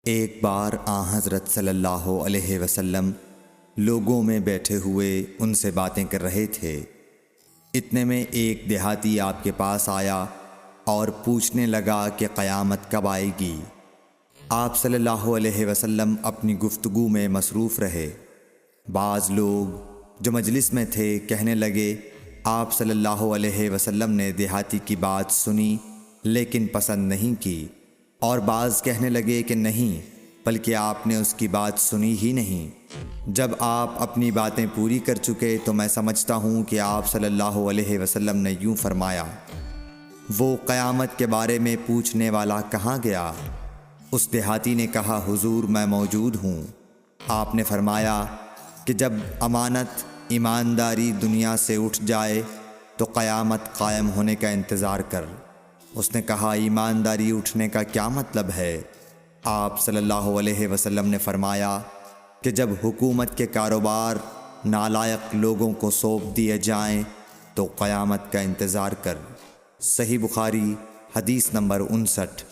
ایک بار حضرت صلی اللہ علیہ وسلم لوگوں میں بیٹھے ہوئے ان سے باتیں کر رہے تھے۔ اتنے میں ایک دیہاتی آپ کے پاس آیا اور پوچھنے لگا کہ قیامت کب آئے گی۔ آپ صلی اللہ علیہ وسلم اپنی گفتگو میں مصروف رہے۔ بعض لوگ جو مجلس میں تھے کہنے لگے، آپ صلی اللہ علیہ وسلم نے دیہاتی کی بات سنی لیکن پسند نہیں کی، اور بعض کہنے لگے کہ نہیں، بلکہ آپ نے اس کی بات سنی ہی نہیں۔ جب آپ اپنی باتیں پوری کر چکے تو میں سمجھتا ہوں کہ آپ صلی اللہ علیہ وسلم نے یوں فرمایا، وہ قیامت کے بارے میں پوچھنے والا کہاں گیا؟ اس دیہاتی نے کہا، حضور میں موجود ہوں۔ آپ نے فرمایا کہ جب امانت ایمانداری دنیا سے اٹھ جائے تو قیامت قائم ہونے کا انتظار کر۔ اس نے کہا، ایمانداری اٹھنے کا کیا مطلب ہے؟ آپ صلی اللہ علیہ وسلم نے فرمایا کہ جب حکومت کے کاروبار نالائق لوگوں کو سونپ دیے جائیں تو قیامت کا انتظار کر۔ صحیح بخاری حدیث نمبر 59۔